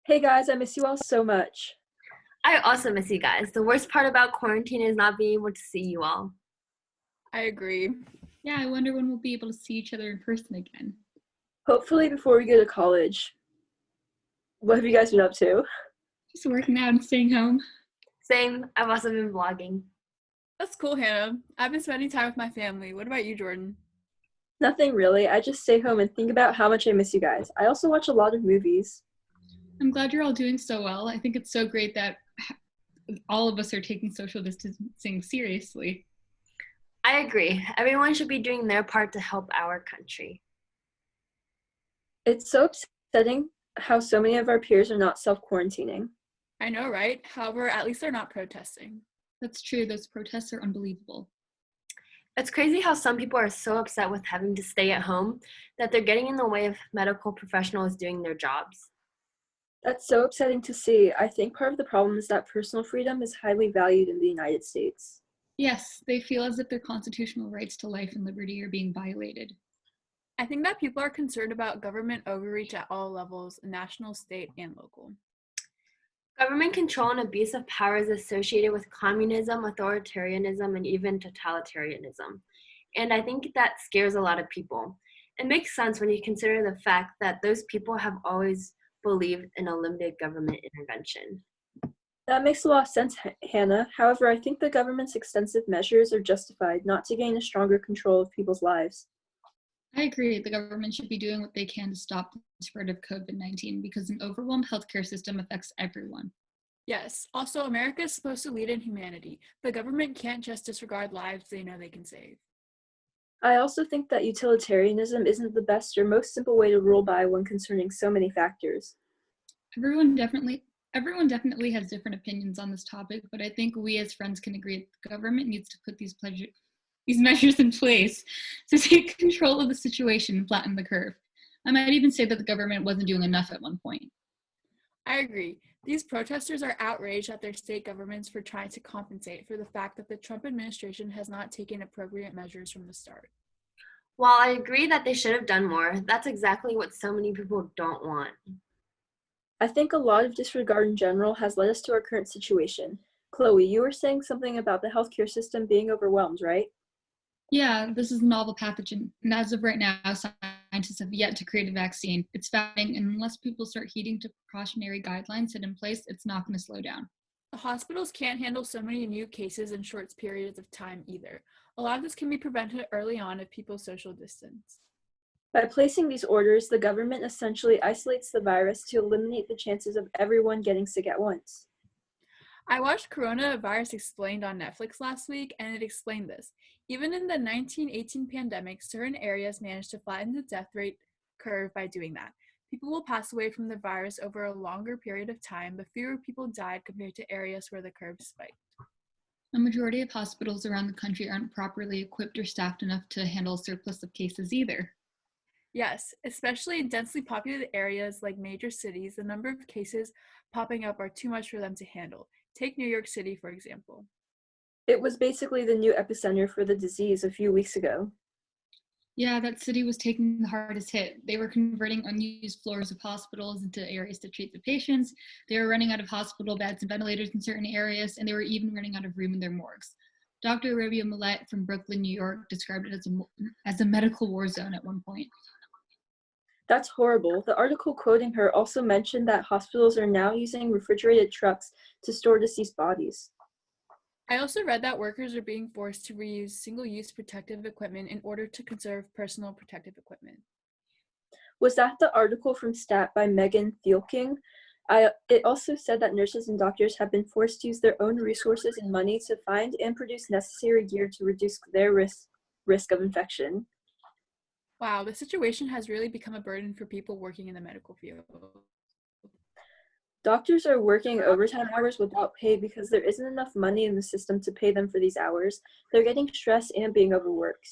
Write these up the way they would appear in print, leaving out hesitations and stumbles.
Hey guys, I miss you all so much. I also miss you guys. The worst part about quarantine is not being able to see you all. I agree. Yeah, I wonder when we'll be able to see each other in person again. Hopefully before we go to college. What have you guys been up to? Just working out and staying home. Same, I've also been vlogging. That's cool, Hannah. I've been spending time with my family. What about you, Jordan? Nothing really. I just stay home and think about how much I miss you guys. I also watch a lot of movies. I'm glad you're all doing so well. I think it's so great that all of us are taking social distancing seriously. I agree. Everyone should be doing their part to help our country. It's so upsetting how so many of our peers are not self-quarantining. I know, right? However, at least they're not protesting. That's true. Those protests are unbelievable. It's crazy how some people are so upset with having to stay at home that they're getting in the way of medical professionals doing their jobs. That's so upsetting to see. I think part of the problem is that personal freedom is highly valued in the United States. Yes, they feel as if their constitutional rights to life and liberty are being violated. I think that people are concerned about government overreach at all levels, national, state, and local. Government control and abuse of power is associated with communism, authoritarianism, and even totalitarianism. And I think that scares a lot of people. It makes sense when you consider the fact that those people have always believed in a limited government intervention. That makes a lot of sense, Hannah. However, I think the government's extensive measures are justified not to gain a stronger control of people's lives. I agree. The government should be doing what they can to stop the spread of COVID-19 because an overwhelmed healthcare system affects everyone. Yes, also, America is supposed to lead in humanity. The government can't just disregard lives they know they can save. I also think that utilitarianism isn't the best or most simple way to rule by when concerning so many factors. Everyone definitely has different opinions on this topic, but I think we as friends can agree that the government needs to put these measures in place to take control of the situation and flatten the curve. I might even say that the government wasn't doing enough at one point. I agree. These protesters are outraged at their state governments for trying to compensate for the fact that the Trump administration has not taken appropriate measures from the start. While I agree that they should have done more, that's exactly what so many people don't want. I think a lot of disregard in general has led us to our current situation. Chloe, you were saying something about the healthcare system being overwhelmed, right? Yeah, this is a novel pathogen, and as of right now, scientists have yet to create a vaccine. It's fading, and unless people start heeding to precautionary guidelines set in place, it's not going to slow down. The hospitals can't handle so many new cases in short periods of time either. A lot of this can be prevented early on if people social distance. By placing these orders, the government essentially isolates the virus to eliminate the chances of everyone getting sick at once. I watched Coronavirus Explained on Netflix last week, and it explained this. Even in the 1918 pandemic, certain areas managed to flatten the death rate curve by doing that. People will pass away from the virus over a longer period of time, but fewer people died compared to areas where the curve spiked. A majority of hospitals around the country aren't properly equipped or staffed enough to handle a surplus of cases either. Yes, especially in densely populated areas like major cities, the number of cases popping up are too much for them to handle. Take New York City, for example. It was basically the new epicenter for the disease a few weeks ago. Yeah, that city was taking the hardest hit. They were converting unused floors of hospitals into areas to treat the patients. They were running out of hospital beds and ventilators in certain areas, and they were even running out of room in their morgues. Dr. Arabia Millette from Brooklyn, New York, described it as a medical war zone at one point. That's horrible. The article quoting her also mentioned that hospitals are now using refrigerated trucks to store deceased bodies. I also read that workers are being forced to reuse single-use protective equipment in order to conserve personal protective equipment. Was that the article from Stat by Megan Thielking? It also said that nurses and doctors have been forced to use their own resources and money to find and produce necessary gear to reduce their risk of infection. Wow, the situation has really become a burden for people working in the medical field. Doctors are working overtime hours without pay because there isn't enough money in the system to pay them for these hours. They're getting stressed and being overworked.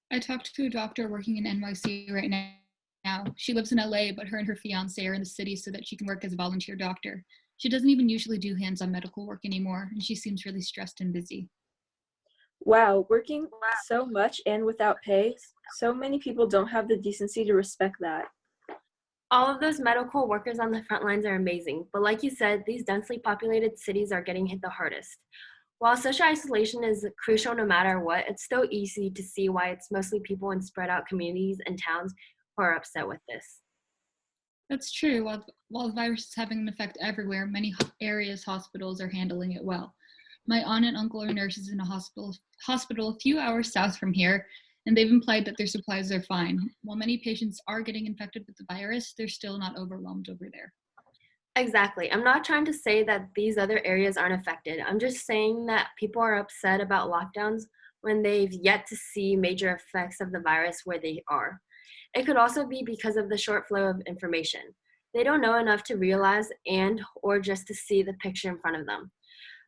I talked to a doctor working in NYC right now. She lives in LA, but her and her fiance are in the city so that she can work as a volunteer doctor. She doesn't even usually do hands-on medical work anymore, and she seems really stressed and busy. Wow, working so much and without pay, so many people don't have the decency to respect that. All of those medical workers on the front lines are amazing, but like you said, these densely populated cities are getting hit the hardest. While social isolation is crucial no matter what, it's still easy to see why it's mostly people in spread out communities and towns who are upset with this. That's true. While the virus is having an effect everywhere, many areas hospitals are handling it well. My aunt and uncle are nurses in a hospital a few hours south from here, and they've implied that their supplies are fine. While many patients are getting infected with the virus, they're still not overwhelmed over there. Exactly. I'm not trying to say that these other areas aren't affected. I'm just saying that people are upset about lockdowns when they've yet to see major effects of the virus where they are. It could also be because of the short flow of information. They don't know enough to realize or just to see the picture in front of them.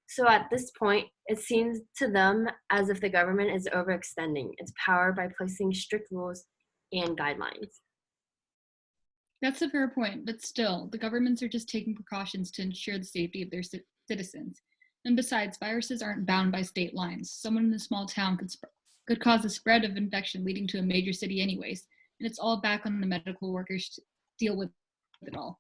So at this point, it seems to them as if the government is overextending its power by placing strict rules and guidelines. That's a fair point, but still, the governments are just taking precautions to ensure the safety of their citizens. And besides, viruses aren't bound by state lines. Someone in a small town could cause a spread of infection leading to a major city anyways, and it's all back on the medical workers to deal with it all.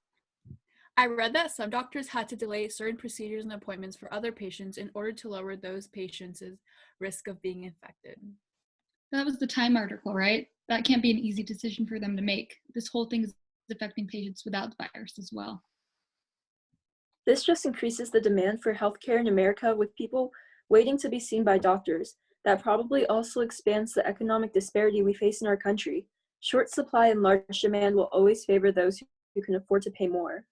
I read that some doctors had to delay certain procedures and appointments for other patients in order to lower those patients' risk of being infected. That was the Time article, right? That can't be an easy decision for them to make. This whole thing is affecting patients without the virus as well. This just increases the demand for healthcare in America with people waiting to be seen by doctors. That probably also expands the economic disparity we face in our country. Short supply and large demand will always favor those who can afford to pay more.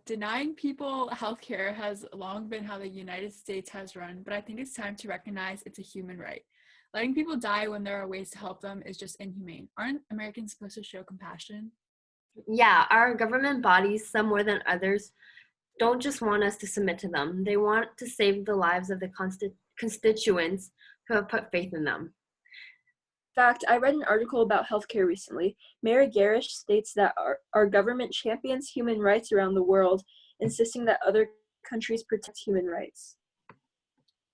Denying people healthcare has long been how the United States has run, but I think it's time to recognize it's a human right. Letting people die when there are ways to help them is just inhumane. Aren't Americans supposed to show compassion? Yeah, our government bodies, some more than others, don't just want us to submit to them. They want to save the lives of the constituents who have put faith in them. In fact, I read an article about healthcare recently. Mary Garish states that our government champions human rights around the world, insisting that other countries protect human rights.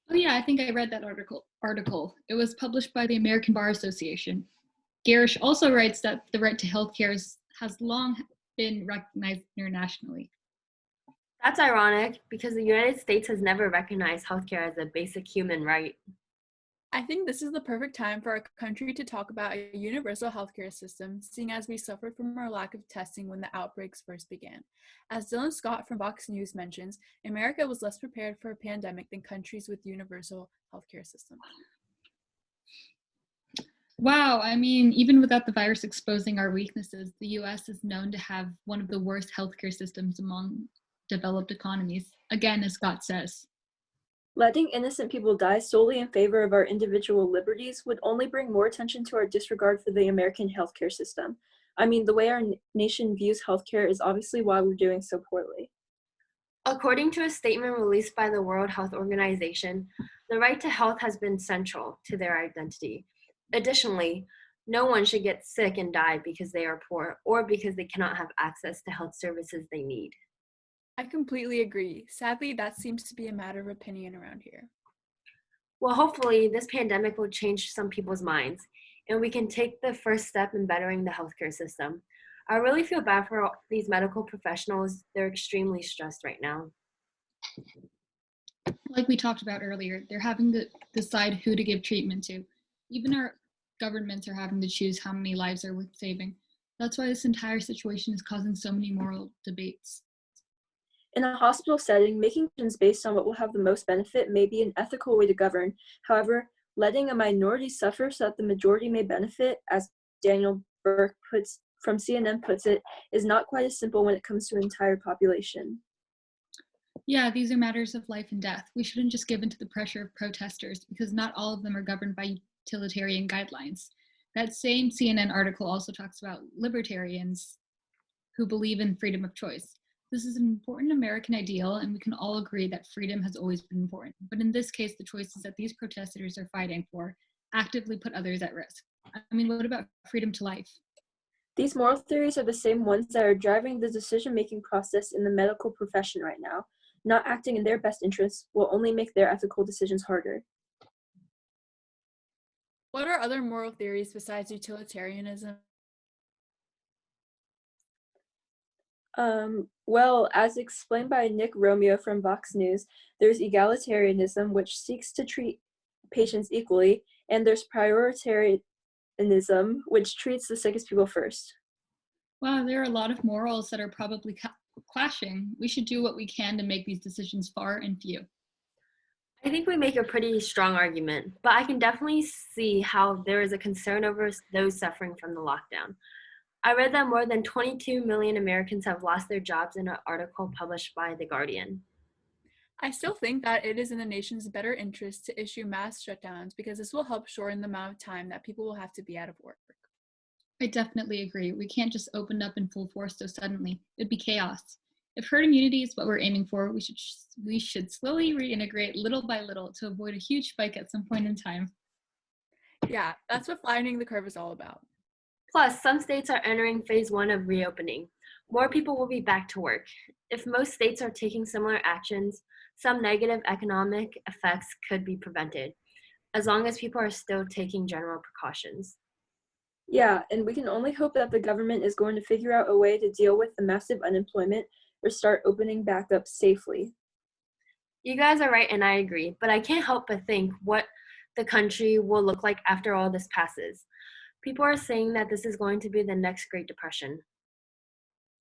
Oh yeah, I think I read that article. It was published by the American Bar Association. Garish also writes that the right to healthcare has long been recognized internationally. That's ironic because the United States has never recognized healthcare as a basic human right. I think this is the perfect time for our country to talk about a universal healthcare system, seeing as we suffered from our lack of testing when the outbreaks first began. As Dylan Scott from Fox News mentions, America was less prepared for a pandemic than countries with universal healthcare systems. Wow, I mean, even without the virus exposing our weaknesses, the US is known to have one of the worst healthcare systems among developed economies, again, as Scott says. Letting innocent people die solely in favor of our individual liberties would only bring more attention to our disregard for the American healthcare system. I mean, the way our nation views healthcare is obviously why we're doing so poorly. According to a statement released by the World Health Organization, the right to health has been central to their identity. Additionally, no one should get sick and die because they are poor or because they cannot have access to health services they need. I completely agree. Sadly, that seems to be a matter of opinion around here. Well, hopefully, this pandemic will change some people's minds, and we can take the first step in bettering the healthcare system. I really feel bad for these medical professionals. They're extremely stressed right now. Like we talked about earlier, they're having to decide who to give treatment to. Even our governments are having to choose how many lives are worth saving. That's why this entire situation is causing so many moral debates. In a hospital setting, making decisions based on what will have the most benefit may be an ethical way to govern. However, letting a minority suffer so that the majority may benefit, as Daniel Burke from CNN puts it, is not quite as simple when it comes to an entire population. Yeah, these are matters of life and death. We shouldn't just give in to the pressure of protesters because not all of them are governed by utilitarian guidelines. That same CNN article also talks about libertarians who believe in freedom of choice. This is an important American ideal, and we can all agree that freedom has always been important. But in this case, the choices that these protesters are fighting for actively put others at risk. I mean, what about freedom to life? These moral theories are the same ones that are driving the decision-making process in the medical profession right now. Not acting in their best interests will only make their ethical decisions harder. What are other moral theories besides utilitarianism? Well, as explained by Nick Romeo from Vox News, there's egalitarianism, which seeks to treat patients equally, and there's prioritarianism, which treats the sickest people first. Wow, there are a lot of morals that are probably clashing. We should do what we can to make these decisions far and few. I think we make a pretty strong argument, but I can definitely see how there is a concern over those suffering from the lockdown. I read that more than 22 million Americans have lost their jobs in an article published by The Guardian. I still think that it is in the nation's better interest to issue mass shutdowns because this will help shorten the amount of time that people will have to be out of work. I definitely agree. We can't just open up in full force so suddenly. It'd be chaos. If herd immunity is what we're aiming for, we should slowly reintegrate little by little to avoid a huge spike at some point in time. Yeah, that's what flattening the curve is all about. Plus, some states are entering phase 1 of reopening. More people will be back to work. If most states are taking similar actions, some negative economic effects could be prevented, as long as people are still taking general precautions. Yeah, and we can only hope that the government is going to figure out a way to deal with the massive unemployment or start opening back up safely. You guys are right, and I agree, but I can't help but think what the country will look like after all this passes. People are saying that this is going to be the next Great Depression.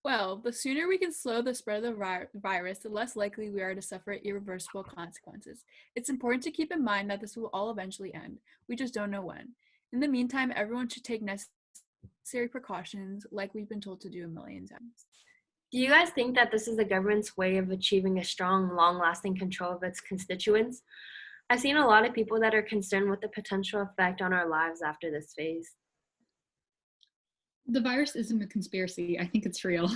Well, the sooner we can slow the spread of the virus, the less likely we are to suffer irreversible consequences. It's important to keep in mind that this will all eventually end. We just don't know when. In the meantime, everyone should take necessary precautions like we've been told to do a million times. Do you guys think that this is the government's way of achieving a strong, long-lasting control of its constituents? I've seen a lot of people that are concerned with the potential effect on our lives after this phase. The virus isn't a conspiracy. I think it's real.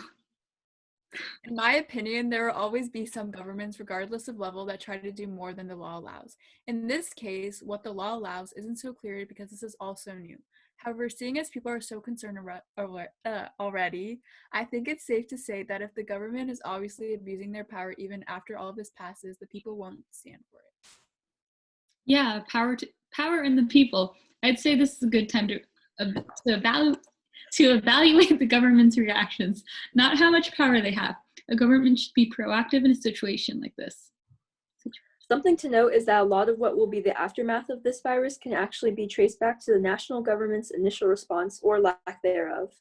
In my opinion, there will always be some governments, regardless of level, that try to do more than the law allows. In this case, what the law allows isn't so clear because this is all so new. However, seeing as people are so concerned already, I think it's safe to say that if the government is obviously abusing their power even after all of this passes, the people won't stand for it. Yeah, power in the people. I'd say this is a good time to evaluate the government's reactions, not how much power they have. A government should be proactive in a situation like this. Something to note is that a lot of what will be the aftermath of this virus can actually be traced back to the national government's initial response or lack thereof.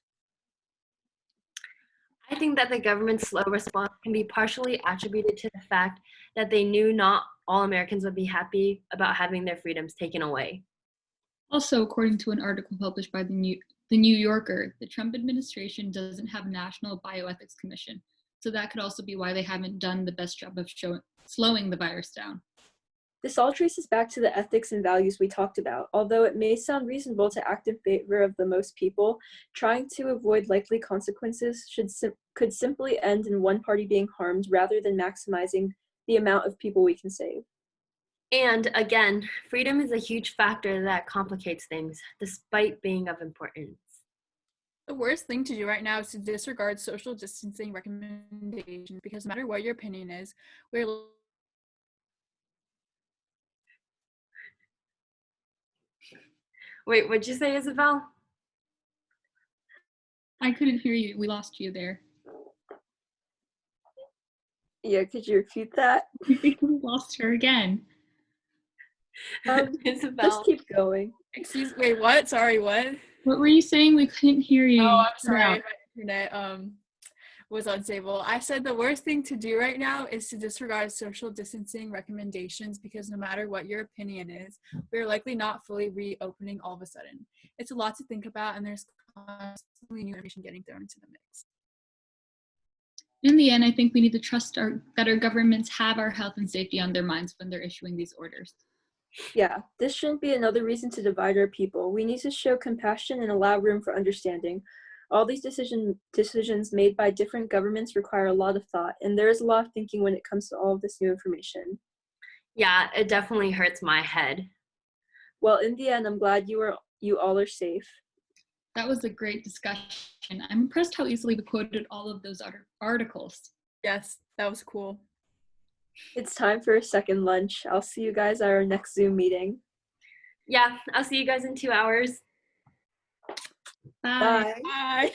I think that the government's slow response can be partially attributed to the fact that they knew not all Americans would be happy about having their freedoms taken away. Also, according to an article published by the New Yorker, the Trump administration doesn't have a national bioethics commission. So that could also be why they haven't done the best job of slowing the virus down. This all traces back to the ethics and values we talked about. Although it may sound reasonable to act in favor of the most people, trying to avoid likely consequences could simply end in one party being harmed rather than maximizing the amount of people we can save. And again, freedom is a huge factor that complicates things, despite being of importance. The worst thing to do right now is to disregard social distancing recommendations because no matter what your opinion is, Wait, what'd you say, Isabel? I couldn't hear you. We lost you there. Yeah, could you repeat that? I think we lost her again. Isabel. Just keep going. Wait, what? Sorry, what? What were you saying? We couldn't hear you. Oh, I'm sorry. My internet was unstable. I said the worst thing to do right now is to disregard social distancing recommendations because no matter what your opinion is, we're likely not fully reopening all of a sudden. It's a lot to think about, and there's constantly new information getting thrown into the mix. In the end, I think we need to trust that our governments have our health and safety on their minds when they're issuing these orders. Yeah, this shouldn't be another reason to divide our people. We need to show compassion and allow room for understanding. All these decisions made by different governments require a lot of thought, and there is a lot of thinking when it comes to all of this new information. Yeah, it definitely hurts my head. Well, in the end, I'm glad you all are safe. That was a great discussion. I'm impressed how easily we quoted all of those articles. Yes, that was cool. It's time for a second lunch. I'll see you guys at our next Zoom meeting. Yeah, I'll see you guys in 2 hours. Bye. Bye. Bye.